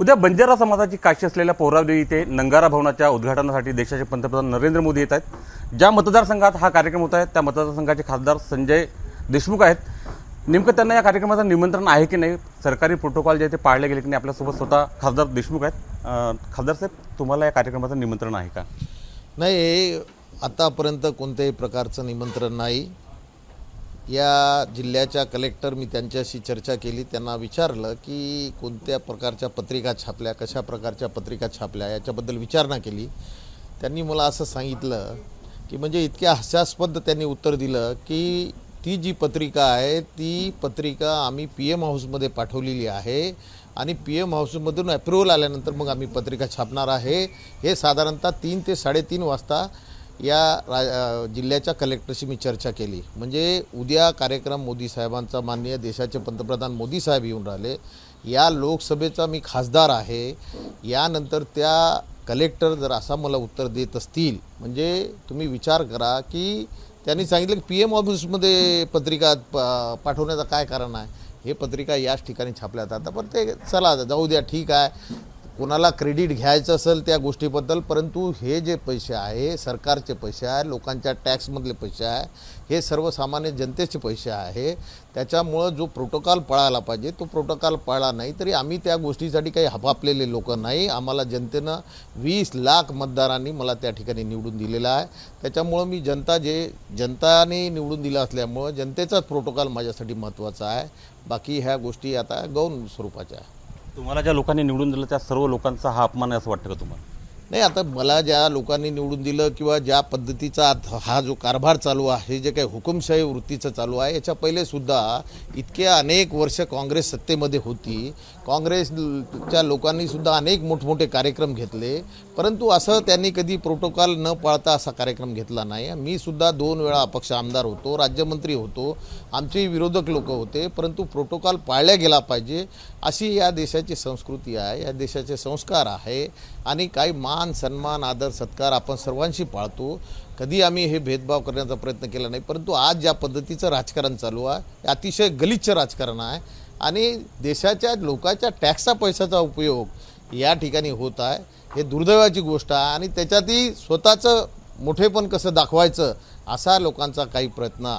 उद्या बंजारा समाजाची काशी असलेल्या पोरावली इथे नंगारा भवनाच्या उद्घाटनासाठी देशाचे पंतप्रधान नरेंद्र मोदी येत आहेत। ज्या मतदारसंघात हा कार्यक्रम होत आहे त्या मतदारसंघाचे खासदार संजय देशमुख आहेत। नेमकं त्यांना या कार्यक्रमाचं निमंत्रण आहे की नाही, सरकारी प्रोटोकॉल जे ते पाळले गेले की नाही, आपल्यासोबत स्वतः खासदार देशमुख आहेत। खासदार साहेब, तुम्हाला या कार्यक्रमाचं निमंत्रण आहे का? नाही, आतापर्यंत कोणत्याही प्रकारचं निमंत्रण नाही। या जिल्ह्याच्या कलेक्टर मी त्यांच्याशी चर्चा केली, त्यांना विचारलं की कोणत्या प्रकारच्या पत्रिका छापल्या, कशा प्रकारच्या पत्रिका छापल्या याच्याबद्दल विचारणा केली। त्यांनी मला असं सांगितलं की म्हणजे इतक्या हास्यास्पद त्यांनी उत्तर दिलं की ती जी पत्रिका आहे ती पत्रिका आम्ही PM हाऊसमध्ये पाठवलेली आहे आणि PM हाऊसमधून अप्रूव्हल आल्यानंतर मग आम्ही पत्रिका छापणार आहे। हे साधारणतः 3 ते 3:30 वाजता या जिल्ह्याच्या कलेक्टरशी मी चर्चा केली। म्हणजे उद्या कार्यक्रम मोदी साहेबांचा, माननीय देशाचे पंतप्रधान मोदी साहेब येऊन राहिले, या लोकसभेचा मी खासदार आहे। यानंतर त्या कलेक्टर जर असा मला उत्तर देत असतील, म्हणजे तुम्ही विचार करा की त्यांनी सांगितलं की PM ऑफिसमध्ये पत्रिका पाठवण्याचं काय कारण आहे, हे पत्रिका याच ठिकाणी छापल्या जातात। पण ते चला जाऊ द्या, ठीक आहे, कोणाला क्रेडिट घ्यायचं असेल त्या गोष्टीबद्दल, परंतु हे जे पैसे आहे सरकारचे पैसे आहे, लोकांच्या टॅक्समधले पैसे आहे, हे सर्वसामान्य जनतेचे पैसे आहे। त्याच्यामुळं जो प्रोटोकॉल पाळायला पाहिजे तो प्रोटोकॉल पाळला नाही तरी आम्ही त्या गोष्टीसाठी काही हपापलेले लोक नाही। आम्हाला जनतेनं 20 लाख मतदारांनी मला त्या ठिकाणी निवडून दिलेलं आहे। त्याच्यामुळं मी जनताने निवडून दिलं असल्यामुळं जनतेचाच प्रोटोकॉल माझ्यासाठी महत्त्वाचा आहे। बाकी ह्या गोष्टी आता गौण स्वरूपाच्या आहे। तुम्हाला ज्या लोकांनी निवडून दिलं त्या सर्व लोकांचा हा अपमान आहे असं वाटतं का तुम्हाला? नाही, आता मला ज्या लोकांनी निवडून दिलं किंवा ज्या पद्धतीचा हा जो कारभार चालू आहे, जे काही हुकुमशाही वृत्तीचं चालू आहे, याच्या पहिले सुद्धा इतके अनेक वर्ष काँग्रेस सत्तेमध्ये होती, काँग्रेसच्या लोकांनी सुद्धा अनेक मोठमोठे कार्यक्रम घेतले, परंतु असं त्यांनी कधी प्रोटोकॉल न पाळता असा कार्यक्रम घेतला नाही। मी सुद्धा 2 वेळा अपक्ष आमदार होतो, राज्यमंत्री होतो, आमचे विरोधक लोक होते, परंतु प्रोटोकॉल पाळल्या गेला पाहिजे अशी या देशाची संस्कृती आहे, या देशाचे संस्कार आहे आणि काही मान सन्मान आदर सत्कार आपण सर्वांशी पाळतो। कधी आम्ही हे भेदभाव करण्याचा प्रयत्न केला नाही, परंतु आज ज्या पद्धतीचं राजकारण चालू आहे अतिशय गलिच्छ राजकारण आहे आणि देशाच्या लोकांच्या टॅक्सचा पैशाचा उपयोग या ठिकाणी होत आहे, हे दुर्दैवाची गोष्ट आहे आणि त्याच्यातही स्वतःचं मोठेपण कसं दाखवायचं असा लोकांचा काही प्रयत्न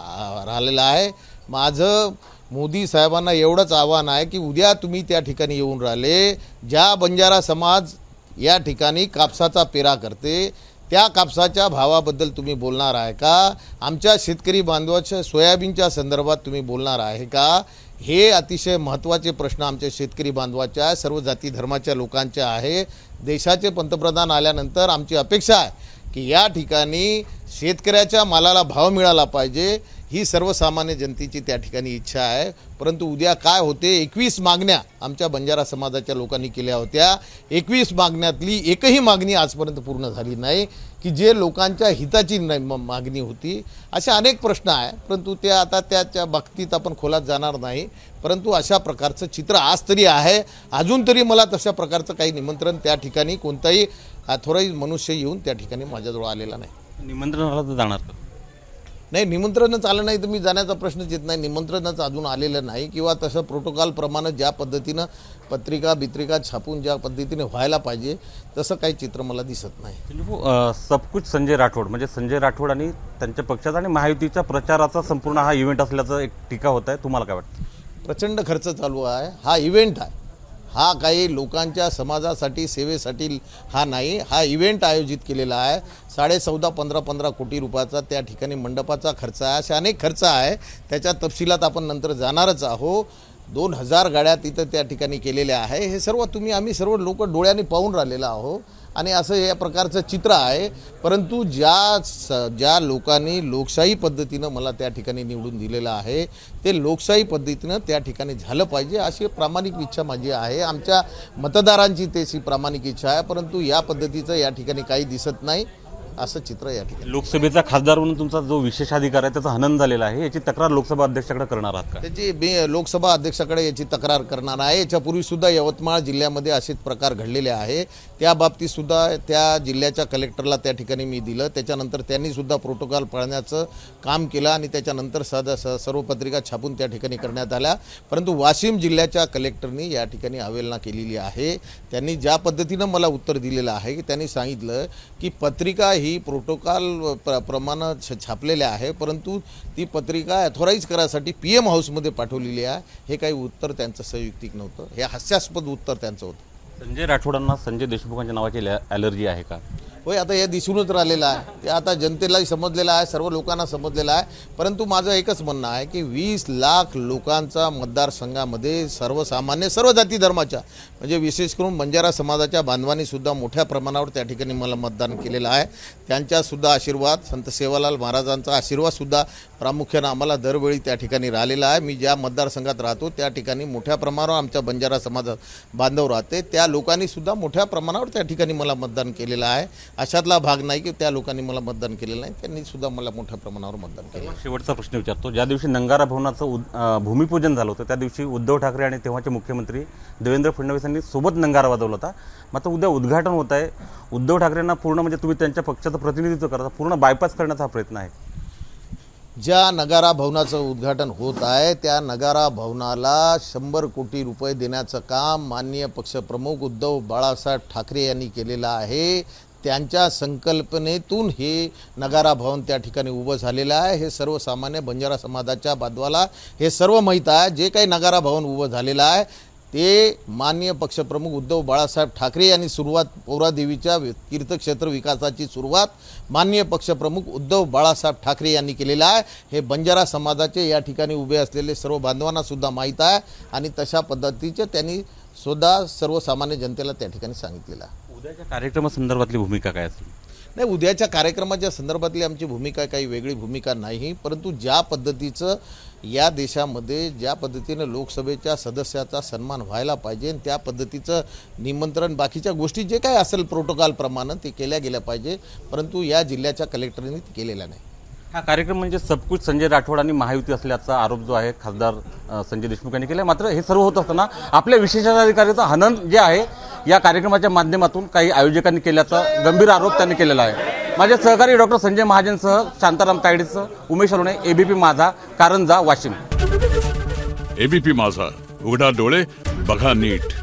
राहिलेला आहे। माझं मोदी साहेबांना एवढंच आव्हान आहे की उद्या तुम्ही त्या ठिकाणी येऊन राहिले, ज्या बंजारा समाज या ठिकाणी कापसाचा पेरा करते त्या कापसाच्या भावाबद्दल तुम्ही बोलणार आहे का? आमच्या शेतकरी बांधवाच्या सोयाबीनच्या संदर्भात तुम्ही बोलणार आहे का? हे अतिशय महत्त्वाचे प्रश्न आमच्या शेतकरी बांधवाच्या, सर्व जाती धर्माच्या लोकांच्या आहे। देशाचे पंतप्रधान आल्यानंतर आमची अपेक्षा आहे की या ठिकाणी शेतकऱ्याच्या मालाला भाव मिळाला पाहिजे, ही सर्वसामान्य जनतेची त्या ठिकाणी इच्छा आहे। परंतु उद्या काय होते, 21 मागण्या आमच्या बंजारा समाजाच्या लोकांनी केल्या होत्या, 21 मागण्यातली एकही मागणी आजपर्यंत पूर्ण झाली नाही की जे लोकांच्या हिताची मागणी होती। असे अनेक प्रश्न आहे, परंतु ते आता त्याच्या बाबतीत आपण खोलात जाणार नाही। परंतु अशा प्रकारचं चित्र आज तरी आहे, अजून तरी मला तशा प्रकारचं काही निमंत्रण त्या ठिकाणी कोणताही अथॉराइज मनुष्य येऊन त्या ठिकाणी माझ्याजवळ आलेला नाही। निमंत्रण आलं तर जाणार का? नाही, निमंत्रणच आलं नाही तर मी जाण्याचा प्रश्नच येत नाही। निमंत्रणच अजून आलेलं नाही किंवा तसं प्रोटोकॉलप्रमाणे ज्या पद्धतीनं पत्रिका छापून ज्या पद्धतीने व्हायला पाहिजे तसं काही चित्र मला दिसत नाही। सबकुछ संजय राठोड, म्हणजे संजय राठोड आणि त्यांच्या पक्षाचा आणि महायुतीच्या प्रचाराचा संपूर्ण हा इव्हेंट असल्याचं एक टीका होत आहे, तुम्हाला काय वाटतं? प्रचंड खर्च चालू आहे, हा इव्हेंट आहे, हा काही लोकांच्या समाजासाठी सेवेसाठी हा नाही, हा इव्हेंट आयोजित केलेला आहे। 14.5-15 कोटी रुपयाचा त्या ठिकाणी मंडपाचा खर्च आहे, असे अनेक खर्च आहे, त्याच्या तपशिलात आपण नंतर जाणारच आहो। 2000 गाड्या तिथं त्या ठिकाणी केलेल्या आहे, हे सर्व आम्ही सर्व लोक डोळ्यांनी पाहून राहिलेलो आहो आणि असं या प्रकारचं चित्र आहे। परंतु ज्या लोकांनी लोकशाही पद्धतीनं मला त्या ठिकाणी निवडून दिलेलं आहे ते लोकशाही पद्धतीनं त्या ठिकाणी झालं पाहिजे अशी प्रामाणिक इच्छा माझी आहे, आमच्या मतदारांची तशी प्रामाणिक इच्छा आहे। परंतु या पद्धतीचं या ठिकाणी काही दिसत नाही। असं चित्र या ठिकाणी. लोकसभेचा खासदार म्हणून तुमचा जो विशेषाधिकार आहे त्याचा हनन झालेला आहे, याची तक्रार लोकसभा अध्यक्षाकडे करणार आहात का? त्याची लोकसभा अध्यक्षाकडे याची तक्रार करणार आहे. याच्यापूर्वी सुद्धा यवतमाळ जिल्ह्यामध्ये असेच प्रकार घडलेले आहे. त्या बाबतीत सुद्धा त्या जिल्ह्याच्या कलेक्टरला त्या ठिकाणी मी दिलं. त्याच्यानंतर त्यांनी सुद्धा प्रोटोकॉल पाळण्याचं काम केलं आणि त्याच्यानंतर सर्व पत्रिका छापून त्या ठिकाणी करण्यात आल्या. परंतु वाशिम जिल्ह्याच्या कलेक्टरनी या ठिकाणी अवहेलना केलेली आहे. त्यांनी ज्या पद्धतीनं मला उत्तर दिलेलं आहे की त्यांनी सांगितलं की पत्रिका ही प्रोटोकॉल प्रमाणे छापलेल्या आहे, परंतु ती पत्रिका ॲथॉराईज करायसाठी PM हाऊसमध्ये पाठवलेली आहे. हे काही उत्तर त्यांचं संयुक्तिक नव्हतं, हे हास्यास्पद उत्तर त्यांचं होतं. संजय राठोडांना संजय देशमुखांच्या नावाची ॲलर्जी आहे का? होय, आता हे दिसूनच राहिलेलं आहे. ते आता जनतेलाही समजलेलं आहे, सर्व लोकांना समजलेलं आहे. परंतु माझं एकच म्हणणं आहे की 20 लाख लोकांचा मतदारसंघामध्ये सर्वसामान्य सर्व जाती धर्माच्या म्हणजे विशेष करून बंजारा समाजाच्या बांधवांनी सुद्धा मोठ्या प्रमाणावर त्या ठिकाणी मला मतदान केलेलं आहे. त्यांच्यासुद्धा आशीर्वाद, संत सेवालाल महाराजांचा आशीर्वादसुद्धा प्रामुख्यानं आम्हाला दरवेळी त्या ठिकाणी राहिलेला आहे. मी ज्या मतदारसंघात राहतो त्या ठिकाणी मोठ्या प्रमाणावर आमच्या बंजारा समाजात बांधव राहते. त्या लोकांनीसुद्धा मोठ्या प्रमाणावर त्या ठिकाणी मला मतदान केलेलं आहे. अशातला भाग नाही की त्या लोकांनी मला मतदान केलेलं नाही, त्यांनी सुद्धा मला मोठ्या प्रमाणावर मतदान केलं. शेवटचा प्रश्न विचारतो, ज्या दिवशी नंगारा भवनाचं भूमिपूजन झालं होतं त्या दिवशी उद्धव ठाकरे आणि तेव्हाचे मुख्यमंत्री देवेंद्र फडणवीस यांनी सोबत नंगारा वाजवला होता. मात्र उद्या उद्घाटन होत आहे. उद्धव ठाकरेंना पूर्ण म्हणजे तुम्ही त्यांच्या पक्षाचं प्रतिनिधित्व करता, पूर्ण बायपास करण्याचा हा प्रयत्न आहे. ज्या नगारा भवनाचं उद्घाटन होत आहे त्या नगारा भवनाला 100 कोटी रुपये देण्याचं काम माननीय पक्षप्रमुख उद्धव बाळासाहेब ठाकरे यांनी केलेलं आहे. त्यांच्या संकल्पनेतून हे नगारा भवन त्या ठिकाणी उभं झालेलं आहे. हे सर्वसामान्य बंजारा समाजाच्या बांधवाला हे सर्व माहीत आहे. जे काही नगारा भवन उभं झालेलं आहे ते माननीय पक्षप्रमुख उद्धव बाळासाहेब ठाकरे यांनी सुरुवात, पोरादेवीच्या तीर्थक्षेत्र विकासाची सुरुवात माननीय पक्षप्रमुख उद्धव बाळासाहेब ठाकरे यांनी केलेलं आहे. हे बंजारा समाजाचे या ठिकाणी उभे असलेले सर्व बांधवांना सुद्धा माहीत आहे आणि तशा पद्धतीचे त्यांनी सुद्धा सर्वसामान्य जनतेला त्या ठिकाणी सांगितलेलं आहे. उद्याच्या कार्यक्रमासंदर्भातली भूमिका काय असेल? नाही, उद्याच्या कार्यक्रमाच्या संदर्भातली आमची भूमिका काही वेगळी भूमिका नाही, परंतु ज्या पद्धतीचं या देशामध्ये ज्या पद्धतीनं लोकसभेच्या सदस्याचा सन्मान व्हायला पाहिजे त्या पद्धतीचं निमंत्रण बाकीच्या गोष्टी जे काय असेल प्रोटोकॉलप्रमाणे ते केल्या गेल्या पाहिजे, परंतु या जिल्ह्याच्या कलेक्टरने ते केलेला नाही. हा कार्यक्रम म्हणजे सबकुछ संजय राठोड आणि महायुती असल्याचा आरोप जो आहे खासदार संजय देशमुख यांनी केला. मात्र हे सर्व होत असताना आपल्या विशेषाधिकाऱ्याचं हनन जे आहे या कार्यक्रमाच्या माध्यमातून काही आयोजकांनी केल्याचा गंभीर आरोप त्यांनी केलेला आहे. माझे सहकारी डॉक्टर संजय महाजनसह शांताराम तायडेसह उमेश अरुणे, ABP माझा, कारंजा, वाशिम. ABP माझा, उघडा डोळे बघा नीट.